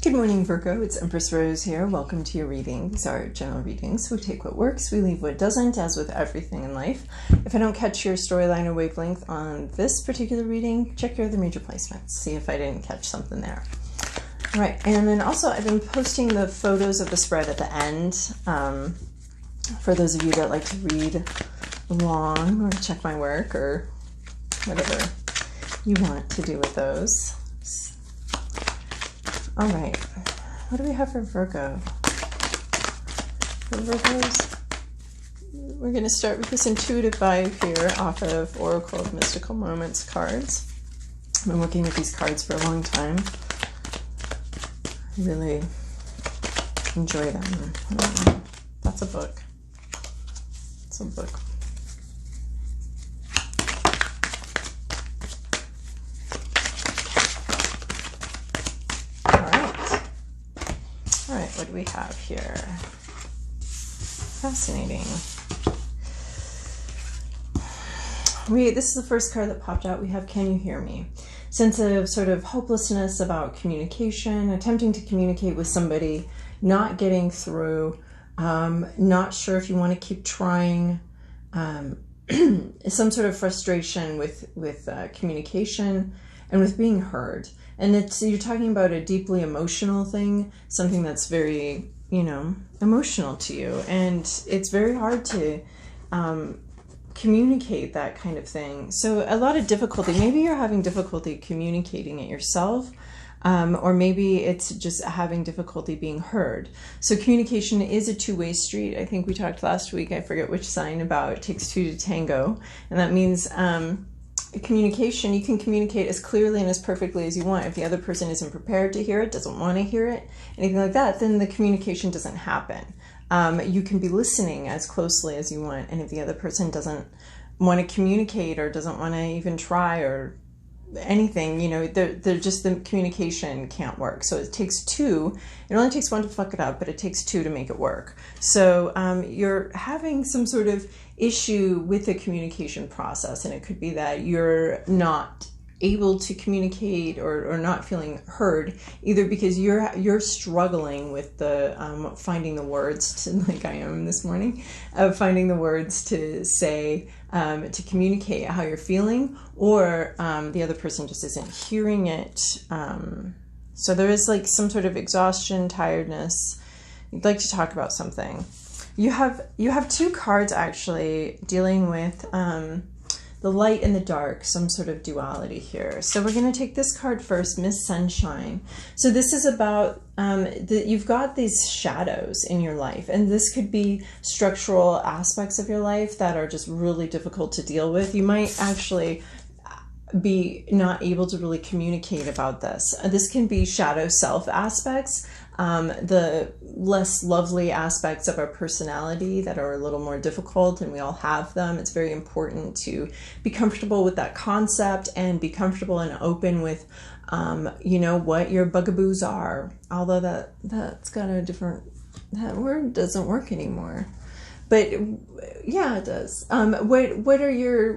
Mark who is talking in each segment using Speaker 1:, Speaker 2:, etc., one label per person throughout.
Speaker 1: Good morning, Virgo. It's Empress Rose here. Welcome to your reading. These are general readings. We take what works, we leave what doesn't, as with everything in life. If I don't catch your storyline or wavelength on this particular reading, check your other major placements. See if I didn't catch something there. All right, and then also I've been posting the photos of the spread at the end for those of you that like to read along or check my work or whatever you want to do with those. All right, what do we have for Virgo? For Virgos, we're going to start with this intuitive vibe here off of Oracle of Mystical Moments cards. I've been working with these cards for a long time. I really enjoy them. That's a book. It's a book. What do we have here? Fascinating. This is the first card that popped out. We have Can You Hear Me? Sense of sort of hopelessness about communication, attempting to communicate with somebody, not getting through, not sure if you want to keep trying, some sort of frustration with communication and with being heard. And you're talking about a deeply emotional thing, something that's very, emotional to you. And it's very hard to communicate that kind of thing. So a lot of difficulty. Maybe you're having difficulty communicating it yourself, or maybe it's just having difficulty being heard. So communication is a two-way street. I think we talked last week, I forget which sign, about it takes two to tango. And that means communication, you can communicate as clearly and as perfectly as you want. If the other person isn't prepared to hear it, doesn't want to hear it, anything like that, then the communication doesn't happen. You can be listening as closely as you want, and if the other person doesn't want to communicate or doesn't want to even try or anything, they're just, the communication can't work. So it takes two. It only takes one to fuck it up, but it takes two to make it work. So you're having some sort of issue with the communication process, and it could be that you're not able to communicate or not feeling heard, either because you're struggling with the finding the words to, like I am this morning, of finding the words to say, to communicate how you're feeling, or the other person just isn't hearing it. So there is like some sort of exhaustion, tiredness. You'd like to talk about something. You have two cards actually dealing with the light and the dark, some sort of duality here. So we're going to take this card first, Miss Sunshine. So this is about you've got these shadows in your life, and this could be structural aspects of your life that are just really difficult to deal with. You might actually be not able to really communicate about this. This can be shadow self aspects, the less lovely aspects of our personality that are a little more difficult, and we all have them. It's very important to be comfortable with that concept and be comfortable and open with, what your bugaboos are. Although that's got a different, that word doesn't work anymore. But yeah, it does. What are your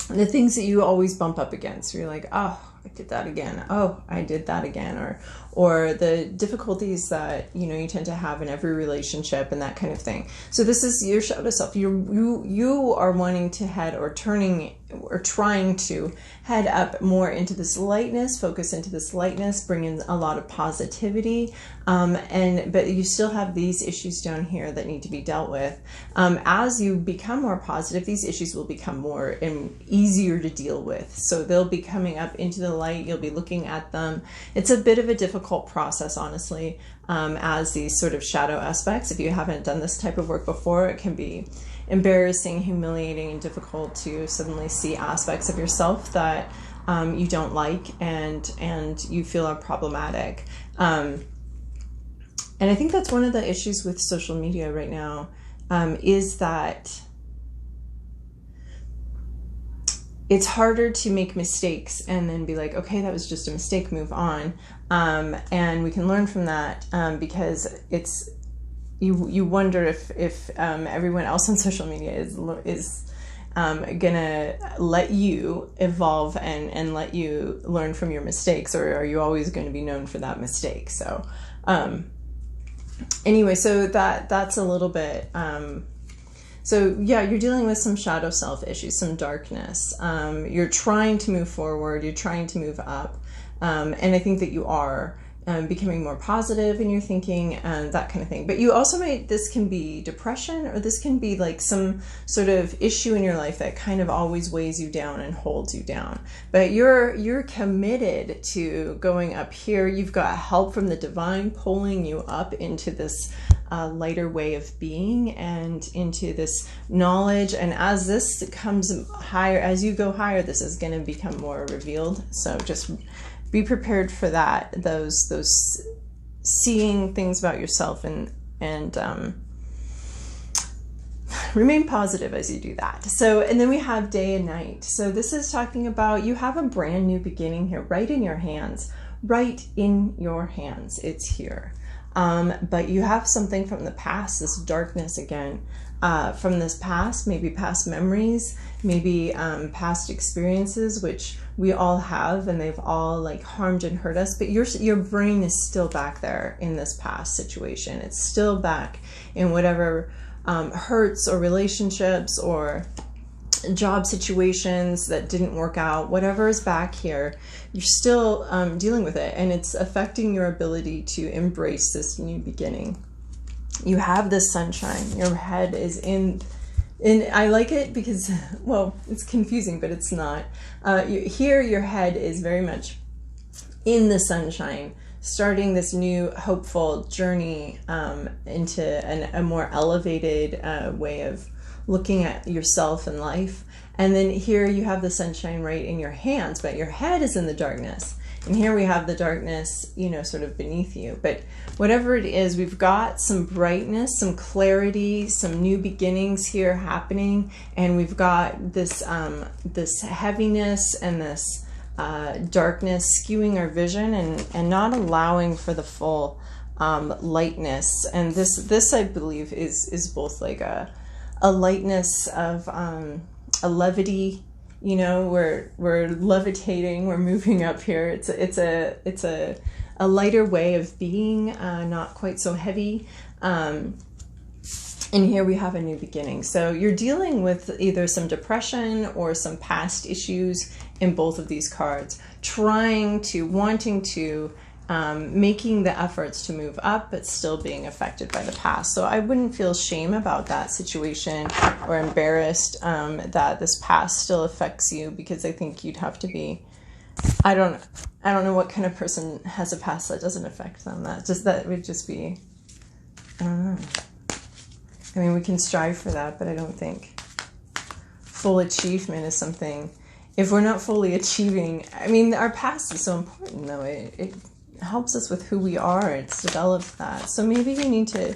Speaker 1: the things that you always bump up against? You're like, oh, I did that again. Oh, I did that again. Or the difficulties that, you tend to have in every relationship and that kind of thing. So this is your shadow self. You are wanting to head or trying to head up more into this lightness, focus into this lightness, bring in a lot of positivity. But you still have these issues down here that need to be dealt with. As you become more positive, these issues will become more easier to deal with. So they'll be coming up into the light. You'll be looking at them. It's a bit of a difficult process, honestly, as these sort of shadow aspects. If you haven't done this type of work before, it can be embarrassing, humiliating, and difficult to suddenly see aspects of yourself that you don't like and you feel are problematic. And I think that's one of the issues with social media right now, is that it's harder to make mistakes and then be like, okay, that was just a mistake, move on. And we can learn from that, because you wonder if everyone else on social media is gonna let you evolve and let you learn from your mistakes, or are you always going to be known for that mistake? So anyway, so that's a little bit, so yeah, you're dealing with some shadow self issues, some darkness. You're trying to move forward, you're trying to move up, and I think that you are becoming more positive in your thinking and that kind of thing. But you also this can be depression, or this can be like some sort of issue in your life that kind of always weighs you down and holds you down. But you're committed to going up here. You've got help from the divine pulling you up into this lighter way of being and into this knowledge. And as this comes higher, as you go higher, this is going to become more revealed. So just be prepared for that, those seeing things about yourself, and remain positive as you do that. So, and then we have day and night. So this is talking about you have a brand new beginning here, right in your hands, right in your hands. It's here. But you have something from the past, this darkness again, from this past, maybe past memories, maybe past experiences, which we all have, and they've all like harmed and hurt us. But your brain is still back there in this past situation. It's still back in whatever hurts or relationships or job situations that didn't work out, whatever is back here, you're still dealing with it, and it's affecting your ability to embrace this new beginning. You have this sunshine. Your head is in I like it because, well, it's confusing, but it's not. Here, your head is very much in the sunshine, starting this new hopeful journey into a more elevated way of looking at yourself and life. And then here you have the sunshine right in your hands, but your head is in the darkness. And here we have the darkness, sort of beneath you. But whatever it is, we've got some brightness, some clarity, some new beginnings here happening. And we've got this this heaviness and this darkness skewing our vision and not allowing for the full lightness. And this I believe is both like a lightness of a levity. We're levitating, we're moving up here. It's a lighter way of being, not quite so heavy. And here we have a new beginning. So you're dealing with either some depression or some past issues in both of these cards, wanting to, making the efforts to move up, but still being affected by the past. So I wouldn't feel shame about that situation or embarrassed that this past still affects you, because I think you'd have to be, I don't know what kind of person has a past that doesn't affect them. That would just be, I don't know. I mean, we can strive for that, but I don't think full achievement is something, if we're not fully achieving, I mean, our past is so important though. It helps us with who we are. It's developed that. So maybe you need to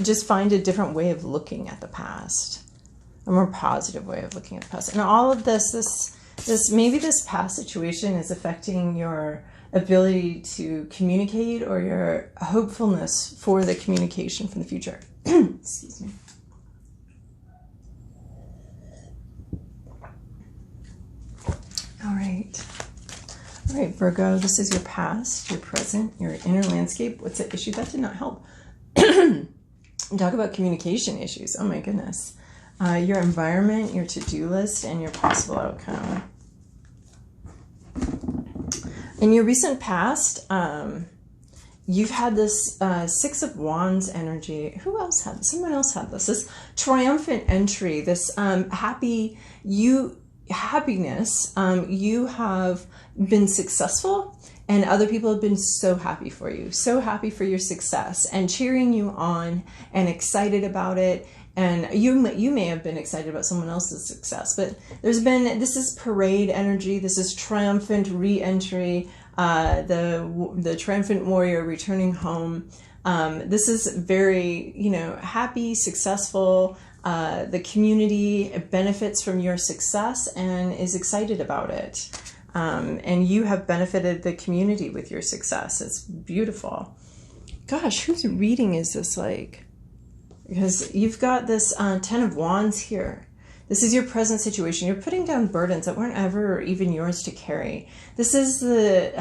Speaker 1: just find a different way of looking at the past, a more positive way of looking at the past. And all of this maybe this past situation is affecting your ability to communicate or your hopefulness for the communication from the future. Excuse me. All right, Virgo, this is your past, your present, your inner landscape. What's the issue? That did not help. Talk about communication issues. Oh my goodness. Your environment, your to-do list, and your possible outcome. In your recent past, you've had this Six of Wands energy. Who else had this? Someone else had this. This triumphant entry, this happiness. You have been successful, and other people have been so happy for you, so happy for your success, and cheering you on and excited about it. And you may have been excited about someone else's success, but this is parade energy. This is triumphant re-entry, the triumphant warrior returning home. This is very, happy, successful. The community benefits from your success and is excited about it. And you have benefited the community with your success. It's beautiful. Gosh, whose reading is this like? Because you've got this Ten of Wands here. This is your present situation. You're putting down burdens that weren't ever even yours to carry. This is the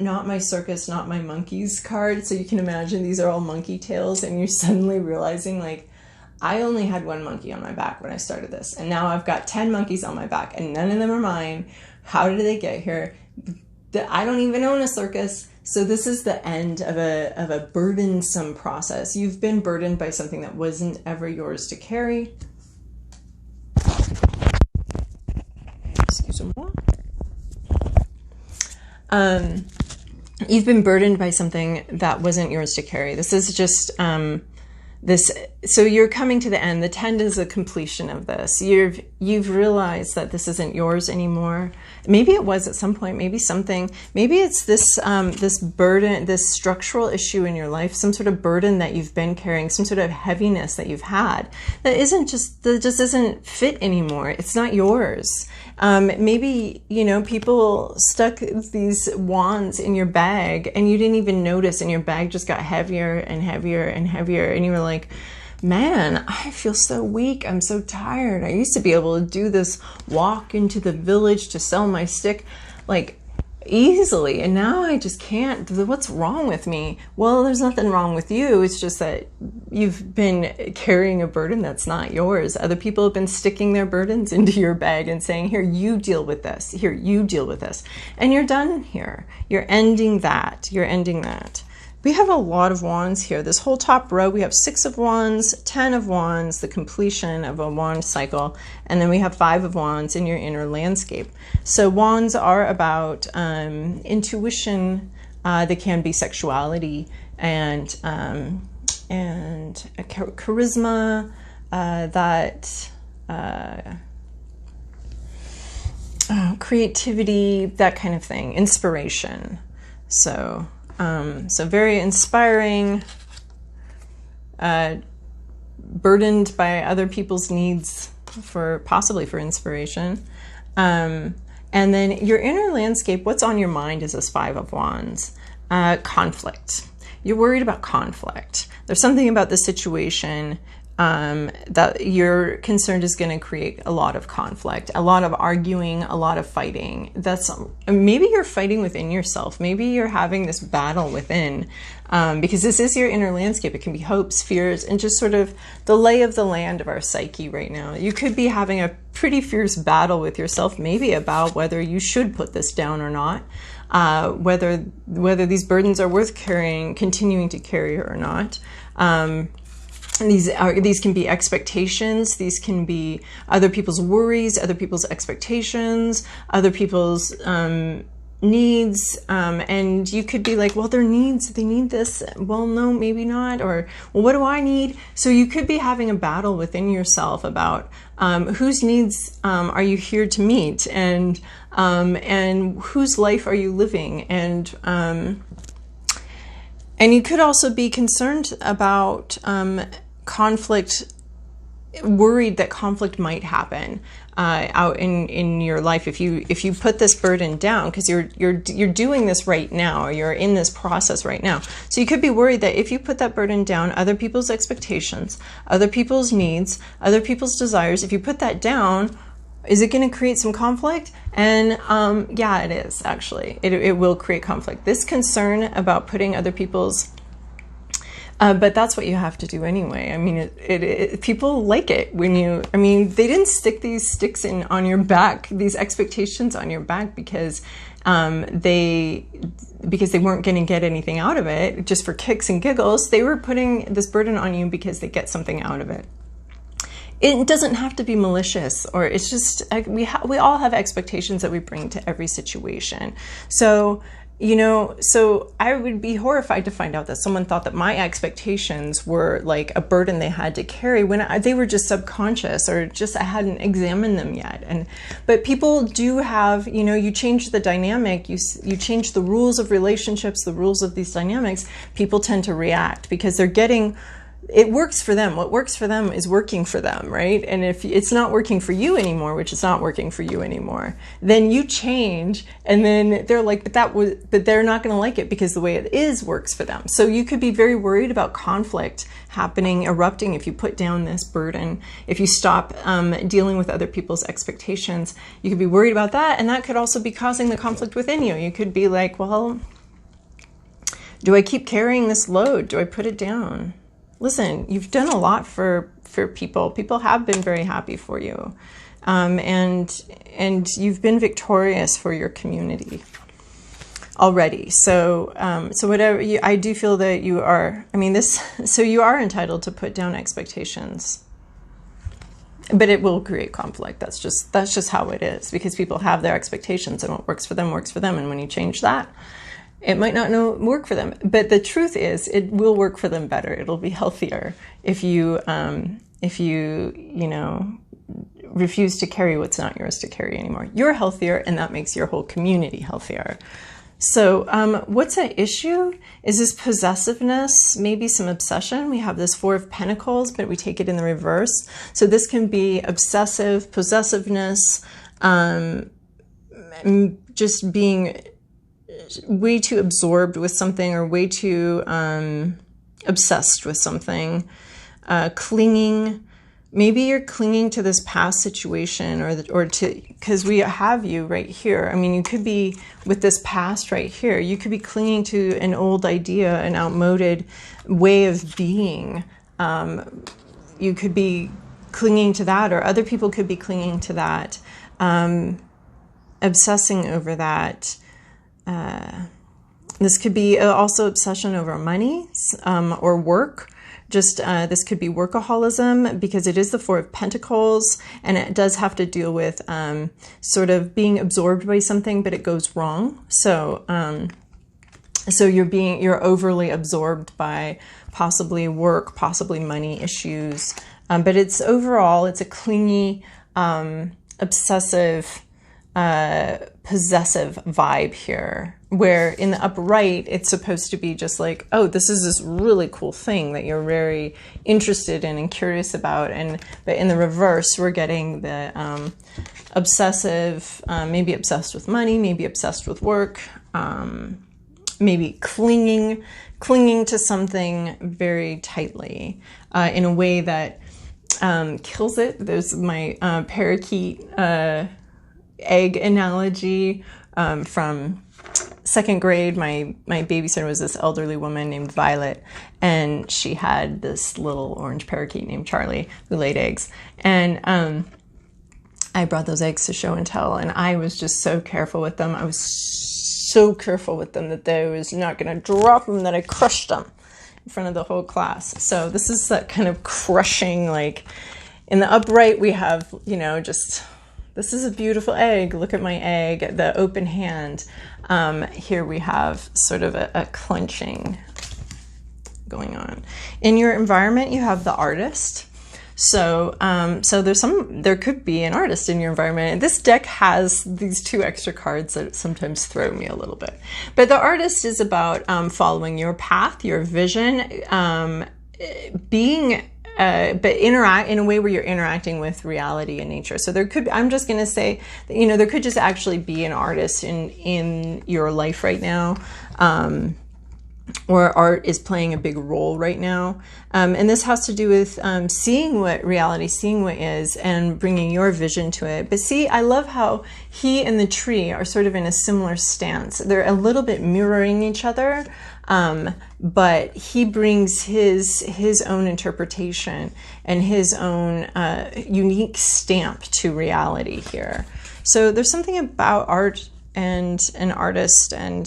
Speaker 1: not my circus, not my monkeys card. So you can imagine these are all monkey tails, and you're suddenly realizing, like, I only had one monkey on my back when I started this, and now I've got 10 monkeys on my back, and none of them are mine. How did they get here? I don't even own a circus. So this is the end of a burdensome process. You've been burdened by something that wasn't ever yours to carry. Excuse me. You've been burdened by something that wasn't yours to carry. This is just so you're coming to the end. The 10 is a completion of this. You've realized that this isn't yours anymore. Maybe it was at some point. Maybe it's this this burden, this structural issue in your life, some sort of burden that you've been carrying, some sort of heaviness that you've had that just isn't fit anymore. It's not yours. Maybe, people stuck these wands in your bag and you didn't even notice, and your bag just got heavier and heavier and heavier. And you were like, man, I feel so weak. I'm so tired. I used to be able to do this walk into the village to sell my stick, like, easily, and now I just can't. What's wrong with me? Well, there's nothing wrong with you. It's just that you've been carrying a burden that's not yours. Other people have been sticking their burdens into your bag and saying, here, you deal with this. Here, you deal with this. And you're done here. You're ending that. You're ending that. We have a lot of wands here. This whole top row, we have 6 of wands, 10 of wands, the completion of a wand cycle, and then we have 5 of wands in your inner landscape. So wands are about intuition. They can be sexuality and charisma, creativity, that kind of thing, inspiration. So very inspiring, burdened by other people's needs possibly for inspiration. And then your inner landscape, what's on your mind is this 5 of wands. Conflict. You're worried about conflict. There's something about the situation that you're concerned is going to create a lot of conflict, a lot of arguing, a lot of fighting. Maybe you're fighting within yourself. Maybe you're having this battle within, because this is your inner landscape. It can be hopes, fears, and just sort of the lay of the land of our psyche right now. You could be having a pretty fierce battle with yourself, maybe about whether you should put this down or not, whether these burdens are worth continuing to carry or not. These can be expectations. These can be other people's worries, other people's expectations, other people's needs. And you could be like, well, their needs, they need this. Well, no, maybe not. Or, well, what do I need? So you could be having a battle within yourself about whose needs are you here to meet, and whose life are you living, and you could also be concerned about conflict, worried that conflict might happen out in your life if you put this burden down, because you're doing this right now, or you're in this process right now. So you could be worried that if you put that burden down, other people's expectations, other people's needs, other people's desires, if you put that down, is it going to create some conflict? And yeah, it is, actually. It will create conflict. This concern about putting other people's but that's what you have to do anyway. I mean, people like it when they didn't stick these sticks on your back, these expectations on your back, because they weren't going to get anything out of it just for kicks and giggles. They were putting this burden on you because they get something out of it. It doesn't have to be malicious, or it's just, we all have expectations that we bring to every situation. So, so I would be horrified to find out that someone thought that my expectations were like a burden they had to carry when they were just subconscious, or just I hadn't examined them yet. But people do have, you change the dynamic, you change the rules of relationships, the rules of these dynamics, people tend to react because they're getting it works for them. What works for them is working for them, right? And if it's not working for you anymore, which is not working for you anymore, then you change, and then they're like, but they're not going to like it because the way it is works for them. So you could be very worried about conflict happening, erupting, if you put down this burden, if you stop dealing with other people's expectations. You could be worried about that, and that could also be causing the conflict within you. You could be like, well, do I keep carrying this load? Do I put it down? Listen, you've done a lot for people. People have been very happy for you. And you've been victorious for your community already. So whatever, I do feel that you are, so you are entitled to put down expectations. But it will create conflict. That's just how it is, because people have their expectations, and what works for them works for them. And when you change that, it might not work for them. But the truth is, it will work for them better. It'll be healthier if you refuse to carry what's not yours to carry anymore. You're healthier, and that makes your whole community healthier. So what's at issue is this possessiveness, maybe some obsession. We have this Four of Pentacles, but we take it in the reverse. So this can be obsessive, possessiveness, just being way too absorbed with something, or way too obsessed with something, clinging. Maybe you're clinging to this past situation, or to, because we have you right here. You could be with this past right here. You could be clinging to an old idea, an outmoded way of being. You could be clinging to that, or other people could be clinging to that, obsessing over that. This could be also obsession over money, or work. This could be workaholism, because it is the Four of Pentacles, and it does have to deal with sort of being absorbed by something, but it goes wrong. So you're overly absorbed by possibly work, possibly money issues, but it's a clingy, obsessive, possessive vibe here, where in the upright, it's supposed to be just like, oh, this is this really cool thing that you're very interested in and curious about. But in the reverse, we're getting the obsessive, maybe obsessed with money, maybe obsessed with work, maybe clinging to something very tightly, in a way that kills it. There's my parakeet egg analogy from second grade. My babysitter was this elderly woman named Violet, and she had this little orange parakeet named Charlie who laid eggs. And I brought those eggs to show and tell, and I was just so careful with them. I was so careful with them that they was not going to drop them, that I crushed them in front of the whole class. So this is that kind of crushing, like in the upright we have, this is a beautiful egg. Look at my egg, the open hand. Here we have sort of a clenching going on. In your environment, you have the artist. So there could be an artist in your environment. And this deck has these two extra cards that sometimes throw me a little bit. But the artist is about following your path, your vision, but interact in a way where you're interacting with reality and nature. So I'm just going to say, there could just actually be an artist in your life right now, or art is playing a big role right now. And this has to do with seeing what reality, seeing what is, and bringing your vision to it. But see, I love how he and the tree are sort of in a similar stance. They're a little bit mirroring each other. But he brings his own interpretation and his own unique stamp to reality here. So there's something about art and an artist and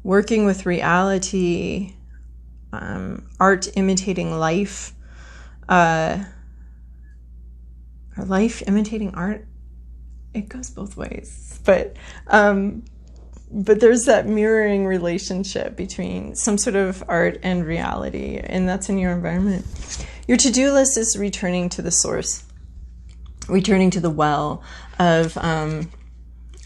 Speaker 1: working with reality, art imitating life, or life imitating art. It goes both ways, but there's that mirroring relationship between some sort of art and reality, and that's in your environment. Your to-do list is returning to the source, returning to the well of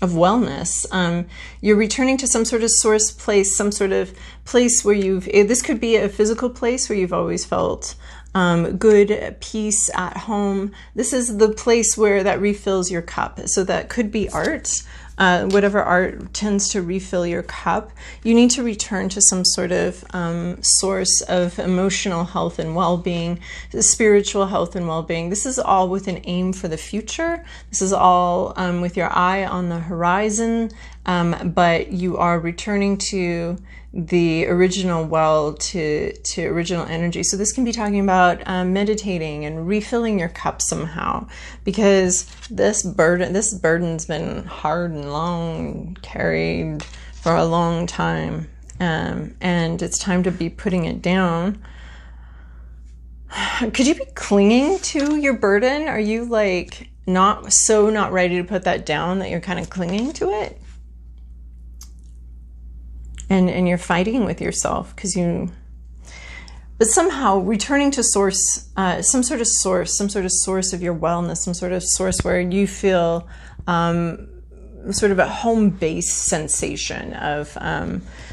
Speaker 1: wellness. You're returning to some sort of source place, some sort of place where this could be a physical place where you've always felt good, peace at home. This is the place where that refills your cup. So that could be art. Whatever art tends to refill your cup, you need to return to some sort of source of emotional health and well-being, spiritual health and well-being. This is all with an aim for the future. This is all with your eye on the horizon, but you are returning to the original well, to original energy. So this can be talking about meditating and refilling your cup somehow, because this burden's been hard and long, carried for a long time, and it's time to be putting it down. Could you be clinging to your burden? Are you like not ready to put that down that you're kind of clinging to it? And you're fighting with yourself but somehow returning to source, some sort of source of your wellness, some sort of source where you feel sort of a home base sensation of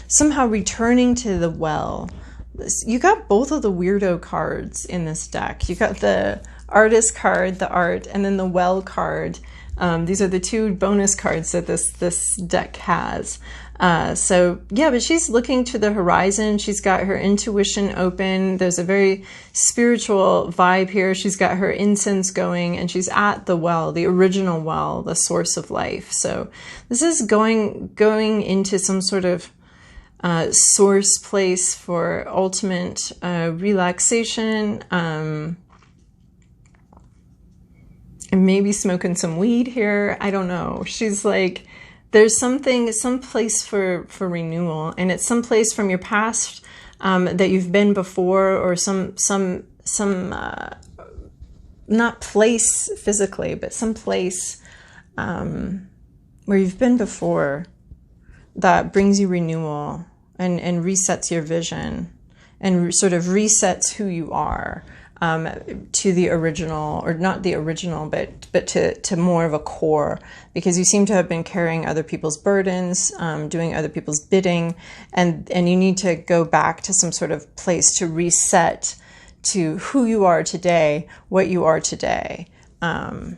Speaker 1: somehow returning to the well. You got both of the weirdo cards in this deck. You got the artist card, the art, and then the well card. These are the two bonus cards that this deck has. So yeah, but she's looking to the horizon. She's got her intuition open. There's a very spiritual vibe here. She's got her incense going, and she's at the well, the original well, the source of life. So this is going into some sort of source place for ultimate relaxation, and maybe smoking some weed here. I don't know. She's like, there's some place for renewal, and it's some place from your past that you've been before, or some not place physically, but some place where you've been before that brings you renewal and resets your vision and sort of resets who you are. To the original, or not the original, but to more of a core, because you seem to have been carrying other people's burdens, doing other people's bidding, and you need to go back to some sort of place to reset to who you are today, what you are today. Yeah.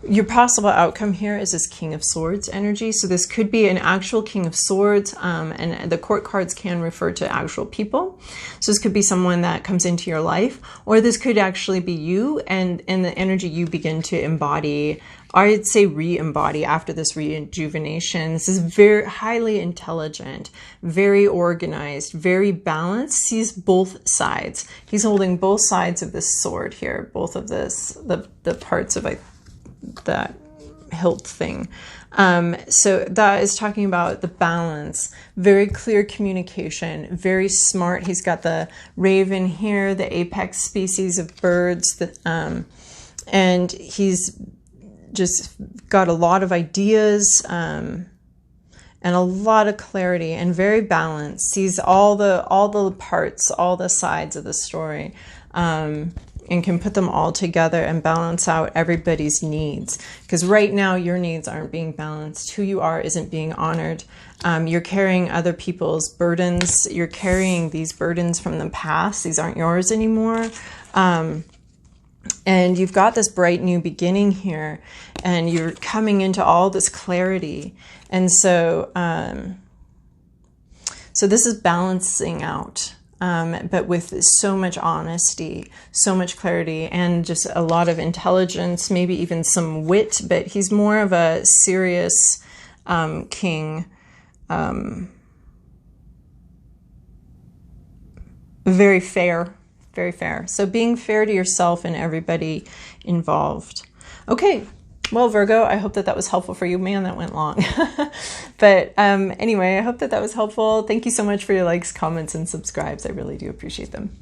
Speaker 1: Your possible outcome here is this King of Swords energy. So this could be an actual King of Swords, and the court cards can refer to actual people. So this could be someone that comes into your life, or this could actually be you and the energy you begin to embody. I'd say re-embody after this rejuvenation. This is very highly intelligent, very organized, very balanced, sees both sides. He's holding both sides of this sword here, both of this, the parts of that hilt thing. So that is talking about the balance, very clear communication, very smart. He's got the raven here, the apex species of birds, and he's just got a lot of ideas and a lot of clarity, and very balanced. Sees all the parts, all the sides of the story. And can put them all together and balance out everybody's needs. Because right now, your needs aren't being balanced. Who you are isn't being honored. You're carrying other people's burdens. You're carrying these burdens from the past. These aren't yours anymore. And you've got this bright new beginning here. And you're coming into all this clarity. And so, so this is balancing out. But with so much honesty, so much clarity, and just a lot of intelligence, maybe even some wit, but he's more of a serious king, very fair, very fair. So being fair to yourself and everybody involved. Okay. Well, Virgo, I hope that was helpful for you. Man, that went long. But anyway, I hope that was helpful. Thank you so much for your likes, comments, and subscribes. I really do appreciate them.